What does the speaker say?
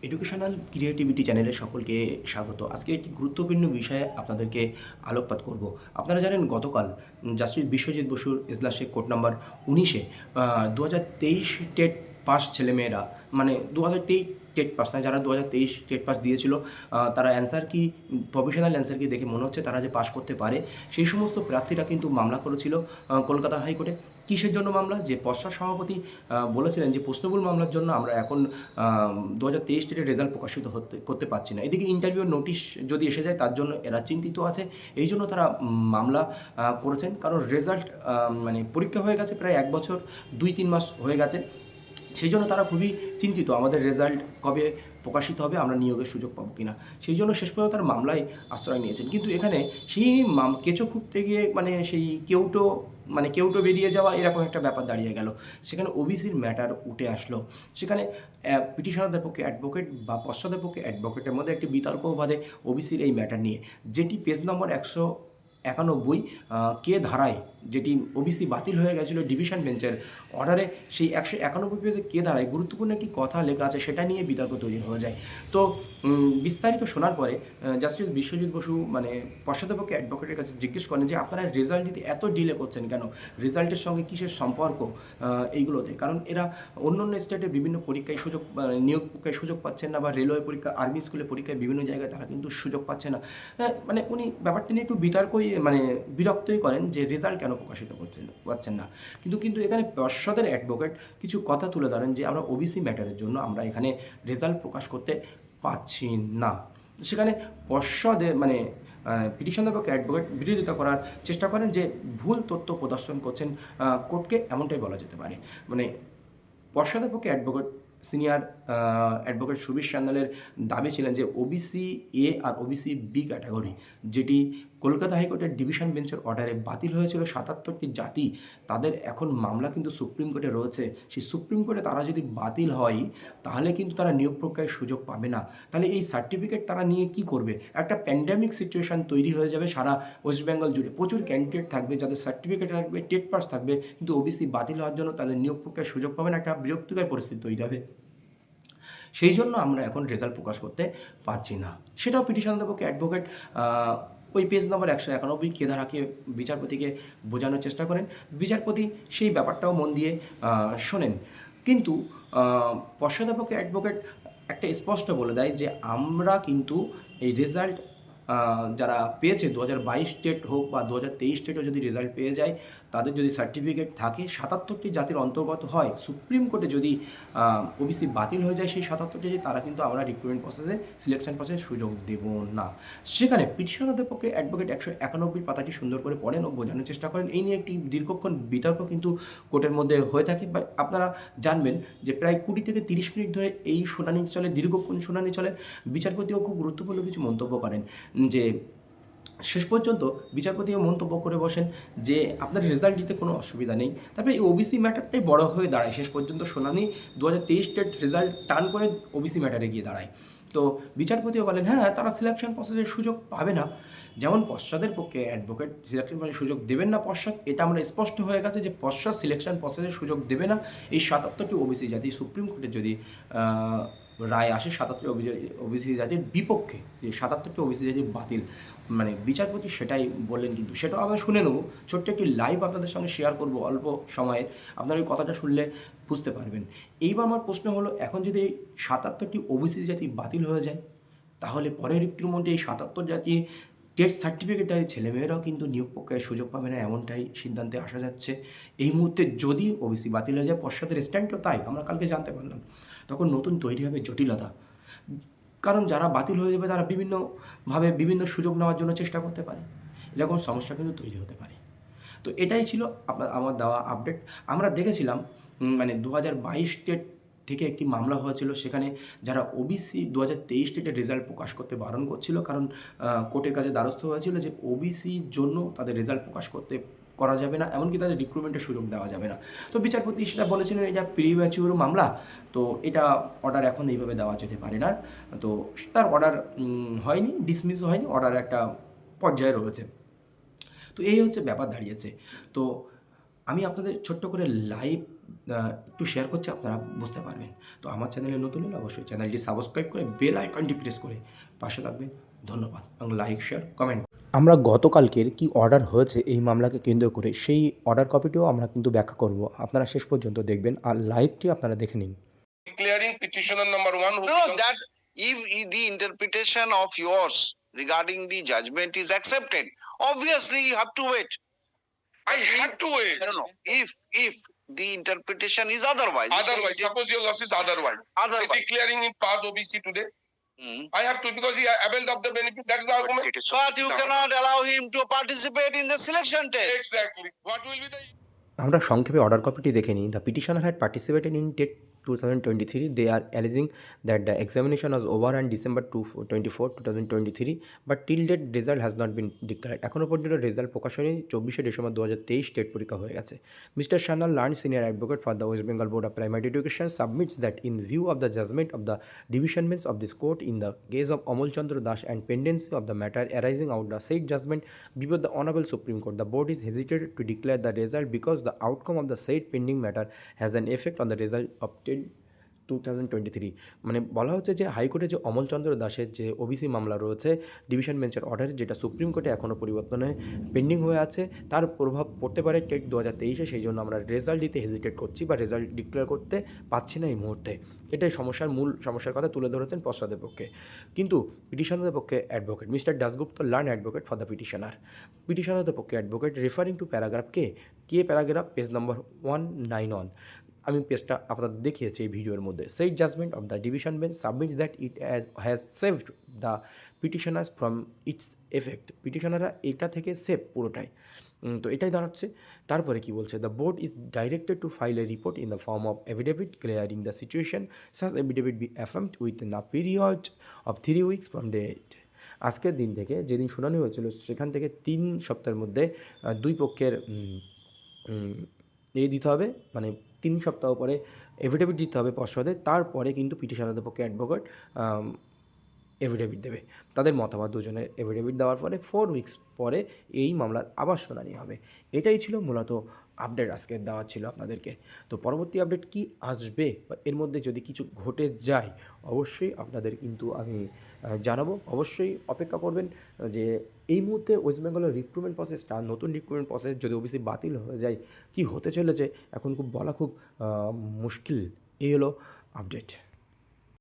Educational creativity চ্যানেলে সকলকে স্বাগত। আজকে একটি গুরুত্বপূর্ণ বিষয়ে আপনাদেরকে আলোকপাত করব। আপনারা জানেন গতকাল জাস্টিস বিশ্বজিৎ বসুর এজলাসে কোর্ট নাম্বার 19-এ 2023 টেট পাস ছেলেমেয়েরা, মানে 2023 টেট পাস না, যারা 2023 টেট পাস দিয়েছিল, তারা অ্যান্সার কি, প্রফেশনাল অ্যান্সার কি দেখে মনে হচ্ছে তারা যে পাস করতে পারে, সেই সমস্ত প্রার্থীরা কিন্তু মামলা করেছিল কলকাতা হাইকোর্টে। কিসের জন্য মামলা? যে পশ্চাৎ সভাপতি বলেছিলেন যে প্রশ্নবুল মামলার জন্য আমরা এখন 2023 টেটের রেজাল্ট প্রকাশিত করতে পারছি না। এদিকে ইন্টারভিউ নোটিশ যদি এসে যায় তার জন্য এরা চিন্তিত আছে। এই জন্য তারা মামলা করেছেন, কারণ রেজাল্ট মানে পরীক্ষা হয়ে গেছে প্রায় 1 বছর 2-3 মাস হয়ে গেছে। সেই জন্য তারা খুবই চিন্তিত, আমাদের রেজাল্ট কবে প্রকাশিত হবে, আমরা নিয়োগের সুযোগ পাবো কিনা। সেই জন্য শেষ পর্যন্ত তার মামলায় আশ্রয় নিয়েছেন। কিন্তু এখানে সেই কেঁচো খুঁড়তে গিয়ে মানে সেই কেউটো বেরিয়ে যাওয়া, এরকম একটা ব্যাপার দাঁড়িয়ে গেল। সেখানে ওবিসির ম্যাটার উঠে আসলো। সেখানে পিটিশনারদের পক্ষে অ্যাডভোকেট বা পশ্চাদের পক্ষে অ্যাডভোকেটের মধ্যে একটি বিতর্ক বাধে ওবিসির এই ম্যাটার নিয়ে, যেটি পেজ নম্বর 191 কে ধারায়, যেটি ওবিসি বাতিল হয়ে গেছিলো ডিভিশন বেঞ্চের অর্ডারে, সেই 191 পেজে কে ধারায় গুরুত্বপূর্ণ একটি কথা লেখা আছে, সেটা নিয়ে বিতর্ক তৈরি হয়ে যায়। তো বিস্তারিত শোনার পরে জাস্টিস বিশ্বজিৎ বসু মানে পশ্চাৎপক্ষে অ্যাডভোকেটের কাছে জিজ্ঞেস করেন যে আপনারা রেজাল্ট দিতে এত ডিলে করছেন কেন, রেজাল্টের সঙ্গে কিসের সম্পর্ক এইগুলোতে। কারণ এরা অন্য অন্য স্টেটে বিভিন্ন পরীক্ষায় সুযোগ, নিয়োগ পরীক্ষায় সুযোগ পাচ্ছেন না, বা রেলওয়ে পরীক্ষা, আর্মি স্কুলে পরীক্ষায় বিভিন্ন জায়গায় তারা কিন্তু সুযোগ পাচ্ছে না। মানে উনি ব্যাপারটা নিয়ে একটু বিরক্তই করেন যে রেজাল্ট কেন প্রকাশিত পাচ্ছেন না। কিন্তু এখানে পর্ষদের অ্যাডভোকেট কিছু কথা তুলে ধরেন যে আমরা ওবিসি ম্যাটারের জন্য আমরা এখানে রেজাল্ট প্রকাশ করতে পাচ্ছি না। সেখানে পর্ষদের পিটিশনের পক্ষে অ্যাডভোকেট বিরোধিতা করার চেষ্টা করেন যে ভুল তথ্য প্রদর্শন করছেন কোর্টকে, এমনটাই বলা যেতে পারে। মানে পর্ষদের পক্ষে অ্যাডভোকেট সিনিয়র অ্যাডভোকেট সুবীর সান্যালের দাবি ছিলেন যে ওবিসি এ আর ওবিসি বি ক্যাটাগরি, যেটি কলকাতা হাইকোর্টের ডিভিশন বেঞ্চের অর্ডারে বাতিল হয়েছিল 77টি জাতি, তাদের এখন মামলা কিন্তু সুপ্রিম কোর্টে রয়েছে। সেই সুপ্রিম কোর্টে তারা যদি বাতিল হয় তাহলে কিন্তু তারা নিয়োগ প্রক্রিয়ায় সুযোগ পাবে না। তাহলে এই সার্টিফিকেট তারা নিয়ে কি করবে? একটা প্যান্ডেমিক সিচুয়েশন তৈরি হয়ে যাবে সারা ওয়েস্ট বেঙ্গল জুড়ে। প্রচুর ক্যান্ডিডেট থাকবে যাদের সার্টিফিকেট থাকবে, টেট পাস থাকবে, কিন্তু ওবিসি বাতিল হওয়ার জন্য তাদের নিয়োগ প্রক্রিয়ায় সুযোগ পাবে না, একটা বিরক্তিকর পরিস্থিতি তৈরি হবে। সেই জন্য আমরা এখন রেজাল্ট প্রকাশ করতে পারছি না। সেটাও পিটিশনদের পক্ষে অ্যাডভোকেট ওই পেজ নম্বর 191 কে ধারাকে বিচারপতিকে বোঝানোর চেষ্টা করেন। বিচারপতি সেই ব্যাপারটাও মন দিয়ে শোনেন। কিন্তু পশ্চাদের পক্ষে অ্যাডভোকেট একটা স্পষ্ট বলে দেয় যে আমরা কিন্তু এই রেজাল্ট যারা পেয়েছে 2022 টেট হোক বা 2023 টেটও যদি রেজাল্ট পেয়ে যায়, তাদের যদি সার্টিফিকেট থাকে 77টি জাতির অন্তর্গত হয়, সুপ্রিম কোর্টে যদি ওবিসি বাতিল হয়ে যায় সেই 77টি জাতি, তারা কিন্তু আমরা রিক্রুটমেন্ট প্রসেসে, সিলেকশন প্রসেসে সুযোগ দেব না। সেখানে পিটিশনারদের পক্ষে অ্যাডভোকেট 191 পাতাটি সুন্দর করে পড়েন ও বোঝানোর চেষ্টা করেন। এই নিয়ে একটি দীর্ঘক্ষণ বিতর্ক কিন্তু কোর্টের মধ্যে হয়ে থাকে। বা আপনারা জানবেন যে প্রায় 20 থেকে 30 মিনিট ধরে এই শুনানি চলে, দীর্ঘক্ষণ শুনানি চলে। বিচারপতিও খুব গুরুত্বপূর্ণ কিছু মন্তব্য করেন, যে শেষ পর্যন্ত বিচারপতিও মন্তব্য করে বসেন যে আপনার রেজাল্ট দিতে কোনো অসুবিধা নেই। তারপরে এই ওবিসি ম্যাটারটাই বড় হয়ে দাঁড়ায়। শেষ পর্যন্ত শুনানি 2023 টেট রেজাল্ট টার্ন করে ওবিসি ম্যাটারে গিয়ে দাঁড়ায়। তো বিচারপতিও বলেন হ্যাঁ, তারা সিলেকশন প্রসেসের সুযোগ পাবে না। যেমন পশ্চাদের পক্ষে অ্যাডভোকেট সিলেকশন প্রসেসের সুযোগ দেবেন না পশ্চাৎ, এটা আমরা স্পষ্ট হয়ে গেছে যে পশ্চাৎ সিলেকশন প্রসেসের সুযোগ দেবে না। এই 77টি ওবিসি জাতি সুপ্রিম কোর্টে যদি রায় আসে 77টি ওবিসি জাতির বিপক্ষে, যে 77টি ওবিসি জাতি বাতিল, মানে বিচারপতি সেটাই বললেন। কিন্তু সেটাও আমরা শুনে নেব, ছোট্ট একটি লাইভ আপনাদের সঙ্গে শেয়ার করব অল্প সময়ে, আপনারা ওই কথাটা শুনলে বুঝতে পারবেন। এইবার আমার প্রশ্ন হলো, এখন যদি এই 77টি ওবিসি জাতি বাতিল হয়ে যায়, তাহলে পরের রিক্রুটমেন্টে এই 77 জাতি টেট সার্টিফিকেটধারী ছেলেমেয়েরাও কিন্তু নিয়োগ প্রক্রিয়ায় সুযোগ পাবে না, এমনটাই সিদ্ধান্তে আসা যাচ্ছে এই মুহূর্তে। যদি ওবিসি বাতিল হয়ে যায়, পশ্চাতের স্ট্যান্ডও তাই আমরা কালকে জানতে পারলাম, তখন নতুন তৈরি হবে জটিলতা। কারণ যারা বাতিল হয়ে যাবে তারা বিভিন্নভাবে বিভিন্ন সুযোগ নেওয়ার জন্য চেষ্টা করতে পারে, এরকম সমস্যা কিন্তু তৈরি হতে পারে। তো এটাই ছিল আমার দেওয়া আপডেট। আমরা দেখেছিলাম 2022 টেট থেকে একটি মামলা হয়েছিল, সেখানে যারা ওবিসি 2023 টেটের রেজাল্ট প্রকাশ করতে বারণ করছিল, কারণ কোর্টের কাছে দ্বারস্থ হয়েছিল যে ওবিসির জন্য তাদের রেজাল্ট প্রকাশ করা যাবে না, এমনকি তাদের রিক্রুটমেন্টের সুযোগ দেওয়া যাবে না। তো বিচারপতি সেটা বলেছিলেন এটা প্রিম্যাচিউর মামলা, তো এটা অর্ডার এখন এইভাবে দেওয়া যেতে পারে না। তো তার অর্ডার হয়নি, ডিসমিসও হয়নি, অর্ডার একটা পর্যায়ে রয়েছে। তো এই হচ্ছে ব্যাপার দাঁড়িয়েছে। তো আমি আপনাদের ছোট্ট করে লাইভ একটু শেয়ার করছি, আপনারা বুঝতে পারবেন। তো আমার চ্যানেলে নতুন হলে অবশ্যই চ্যানেলটি সাবস্ক্রাইব করে বেল আইকনটি প্রেস করে পাশে থাকবেন। ধন্যবাদ এবং লাইক, শেয়ার, কমেন্ট। আমরা গতকালকের কি অর্ডার হয়েছে এই মামলাকে কেন্দ্র করে সেই অর্ডার কপিটিও আমরা কিন্তু ব্যাখ্যা করব। আপনারা শেষ পর্যন্ত দেখবেন আর লাইভটি আপনারা দেখে নিন। Declaring petitioner number one who No, that if the interpretation of yours regarding the judgment is accepted, obviously you have to wait. I had to wait. No. If the interpretation is otherwise. Otherwise, suppose your loss is otherwise. Otherwise. Declaring in past OBC today, I have to because he availed of the benefit. That's the argument. But you cannot allow him to participate in the selection test. Exactly. What will be the আমরা সংক্ষেপে order কপিটি দেখে নিই। The petitioner had participated in TET 2023. They are alleging that the examination was over on December 24, 2023, but till date result has not been declared. এখনও পর্যন্ত result প্রকাশ হয়নি। 24শে December 2023 TET পরীক্ষা হয়ে গেছে। Mister Sanyal learn, senior advocate for the West Bengal board of primary education, submits that in view of the judgment of the division bench of this court in the case of Amol Chandra Das and pendency of the matter arising out the said judgment before the Honorable Supreme Court, the board is hesitated to declare the result because the outcome of the said pending matter has an effect on the result obtained 2023। মানে বলা হচ্ছে যে হাইকোর্টে যে অমলচন্দ্র দাসের যে OBC মামলা রয়েছে ডিভিশন বেঞ্চের অর্ডারে, যেটা সুপ্রিম কোর্টে এখনও পরিবর্তনে পেন্ডিং হয়ে আছে, তার প্রভাব পড়তে পারে টেট 2023-এ। সেই জন্য আমরা রেজাল্ট দিতে হেজিটেট করছি বা রেজাল্ট ডিক্লেয়ার করতে পারছি না এই মুহূর্তে। এটাই মূল সমস্যার কথা তুলে ধরেছেন পশ্চাদের পক্ষে। কিন্তু পিটিশনারদের পক্ষে advocate mister Dasgupta, learned advocate for the পিটিশনারদের পক্ষে অ্যাডভোকেট রেফারিং টু প্যারাগ্রাফ কে প্যারাগ্রাফ পেজ নম্বর 191। আমি পেজটা আপনাদের দেখিয়েছি এই ভিডিওর মধ্যে। সেই judgement of the division bench submit that it has saved the petitioners from its effect. পিটিশনাররা এটা থেকে সেভ পুরোটাই। তো এটাই দাঁড়াচ্ছে। তারপরে কি বলছে, the board is directed to file a report in the form of affidavit clearing the situation, such affidavit be affirmed with the period of 3 weeks from date. আজকের দিন থেকে, যেদিন শুনানি হয়েছিল সেখান থেকে 3 সপ্তাহের মধ্যে দুই পক্ষের দিতে হবে, মানে 3 সপ্তাহ পরে এফিডেভিট দিতে হবে পর্ষদে। তারপরে কিন্তু পিটিশনারদের পক্ষে অ্যাডভোকেট এফিডেভিট দেবে, তাদের মতামত দুজনের এফিডেভিট দেওয়ার পরে 4 weeks পরে এই মামলার আবার শুনানি হবে। এটাই ছিল মূলত আপডেট আজকে দেওয়া ছিল আপনাদেরকে। তো পরবর্তী আপডেট কি আসবে বা এর মধ্যে যদি কিছু ঘটে যায় অবশ্যই আপনাদের কিন্তু আমি জানাবো। অবশ্যই অপেক্ষা করবেন যে এই মুহূর্তে ওয়েস্ট বেঙ্গলের রিক্রুটমেন্ট প্রসেসটা, নতুন রিক্রুটমেন্ট প্রসেস যদি ওবিসি বাতিল হয়ে যায় কি হতে চলেছে এখন বলা খুব মুশকিল। এই হলো আপডেট।